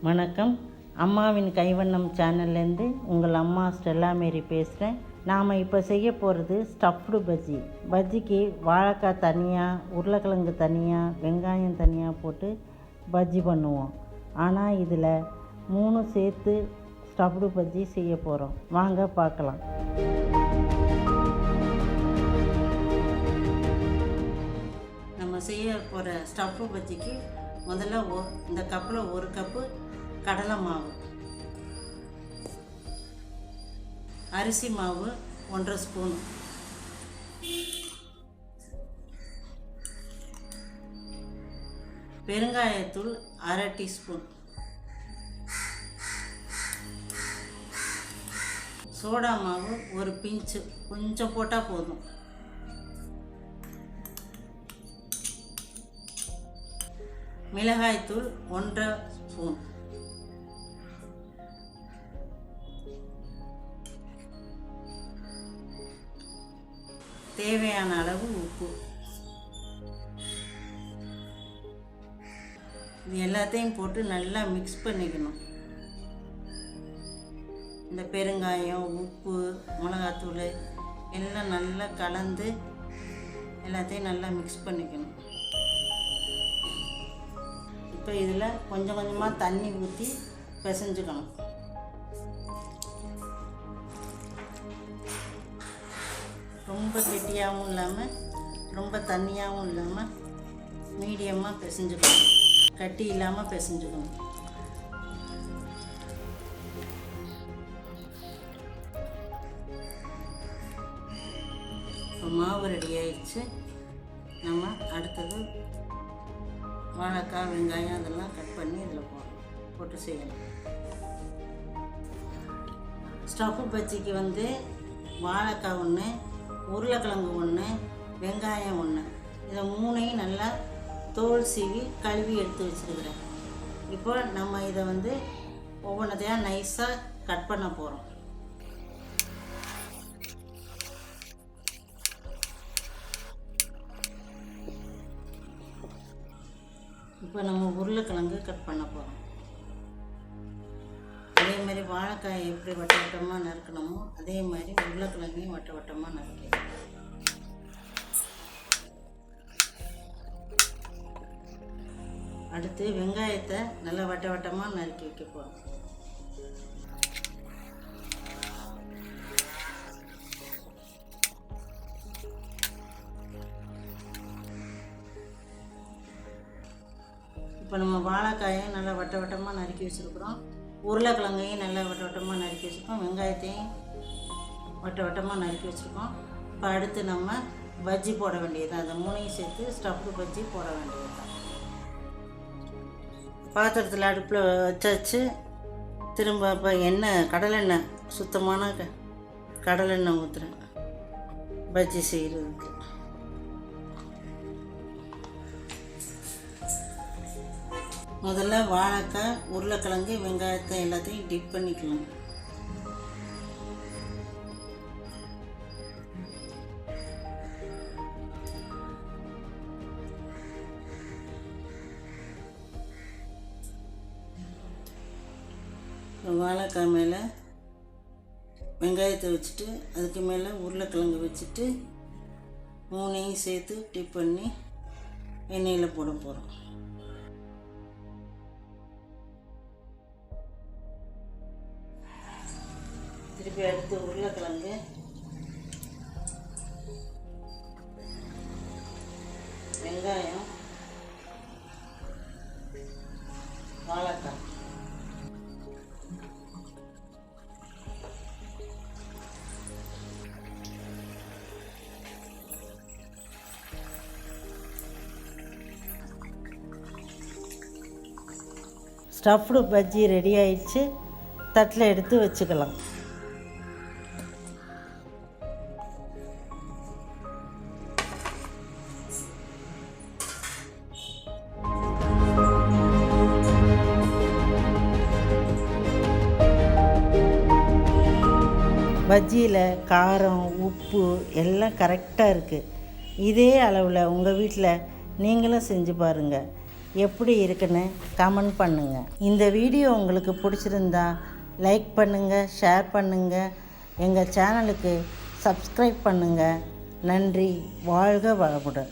வணக்கம். அம்மாவின் கைவண்ணம் சேனல்லேருந்து உங்கள் அம்மா ஸ்டெல்லா மேரி பேசுகிறேன். நாம் இப்போ செய்ய போகிறது ஸ்டஃப்டு பஜ்ஜி. பஜ்ஜிக்கு வாழைக்காய் தனியாக, உருளைக்கிழங்கு தனியாக, வெங்காயம் தனியாக போட்டு பஜ்ஜி பண்ணுவோம். ஆனால் இதில் 3 சேர்த்து ஸ்டஃப்டு பஜ்ஜி செய்ய போகிறோம். வாங்க பார்க்கலாம். நம்ம செய்ய போகிற ஸ்டஃப்டு பஜ்ஜிக்கு முதல்ல இந்த கப்பில் 1 கப்பு கடலை மாவு, அரிசி மாவு 1.5 ஸ்பூன், பெருங்காயத்தூள் 1/2 டீஸ்பூன், சோடா மாவு 1 பிஞ்சு, கொஞ்சம் போட்டால் போதும், மிளகாய்த்தூள் 1.5 ஸ்பூன், தேவையான அளவு உப்பு. இது எல்லாத்தையும் போட்டு நல்லா மிக்ஸ் பண்ணிக்கணும். இந்த பெருங்காயம், உப்பு, மிளகாத்தூள் எல்லாம் நல்லா கலந்து எல்லாத்தையும் நல்லா மிக்ஸ் பண்ணிக்கணும். இப்போ இதில் கொஞ்சம் கொஞ்சமாக தண்ணி ஊற்றி பிசைஞ்சுக்கணும். ரொம்ப கெட்டியாகவும் இல்லாமல் ரொம்ப தண்ணியாகவும் இல்லாமல் மீடியமாக பிசைஞ்சுக்கணும். கட்டி இல்லாமல் பிசைஞ்சுக்கணும். இப்போ மாவு ரெடி ஆயிடுச்சு. நம்ம அடுத்தது வாழைக்காய், வெங்காயம் அதெல்லாம் கட் பண்ணி இதில் போட்டு செய்யணும். ஸ்டஃப்டு பஜ்ஜிக்கு வாழைக்காய் 1, உருளைக்கிழங்கு 1, வெங்காயம் 1, இதை 3ஐயும் நல்லா தோல் சீவி கழுவி எடுத்து வச்சுருக்கிறேன். இப்போ நம்ம இதை ஒவ்வொன்றத்தையாக நைஸாக கட் பண்ண போகிறோம். இப்போ நம்ம உருளைக்கிழங்கு கட் பண்ண போகிறோம். அதே மாதிரி வாழைக்காய் எப்படி வட்ட வட்டமாக நறுக்கணுமோ அதே மாதிரி உருளைக்கிழங்கையும் வட்ட வட்டமாக நறுக்கணும். அடுத்து வெங்காயத்தை நல்லா வட்ட வட்டமாக நறுக்கி வைக்க போகிறோம். இப்போ நம்ம வாழைக்காயை நல்லா வட்ட வட்டமாக நறுக்கி வச்சுருக்குறோம். உருளைக்கிழங்கையும் நல்லா வட்ட வட்டமாக நறுக்கி வச்சுருக்கோம். வெங்காயத்தையும் வட்ட வட்டமாக நறுக்கி வச்சுருக்கோம். இப்போ அடுத்து நம்ம பஜ்ஜி போட வேண்டியது. அந்த 3ஐயும் சேர்த்து ஸ்டஃப்டு பஜ்ஜி போட வேண்டியது தான். பாத்திரத்தில் அடுப்பில் வச்சாச்சு. திரும்ப இப்போ கடலெண்ணெய், சுத்தமான கடலெண்ணெய் ஊற்றுறேன் பஜ்ஜி செய்கிறதுக்கு. முதல்ல வாழைக்காய், உருளைக்கிழங்கு, வெங்காயத்தை எல்லாத்தையும் டிப் பண்ணிக்கலாம். வாழைக்காய் மேலே வெங்காயத்தை வச்சுட்டு அதுக்கு மேலே உருளைக்கிழங்கு வச்சுட்டு 3ஐயும் சேர்த்து டிப் பண்ணி எண்ணெயில் போட போகிறோம். திருப்பி அடுத்து உருளைக்கிழங்கு, வெங்காயம், வாழைக்காய், ஸ்டஃப்டு பஜ்ஜி ரெடி ஆயிடுச்சு. தட்டில் எடுத்து வச்சுக்கலாம். பஜ்ஜியில் காரம், உப்பு எல்லாம் கரெக்டாக இருக்குது. இதே அளவில் உங்கள் வீட்டில் நீங்களும் செஞ்சு பாருங்கள். எப்படி இருக்குன்னு கமெண்ட் பண்ணுங்கள். இந்த வீடியோ உங்களுக்கு பிடிச்சிருந்தா லைக் பண்ணுங்கள், ஷேர் பண்ணுங்கள், எங்கள் சேனலுக்கு சப்ஸ்கிரைப் பண்ணுங்கள். நன்றி. வாழ்க வளமுடன்.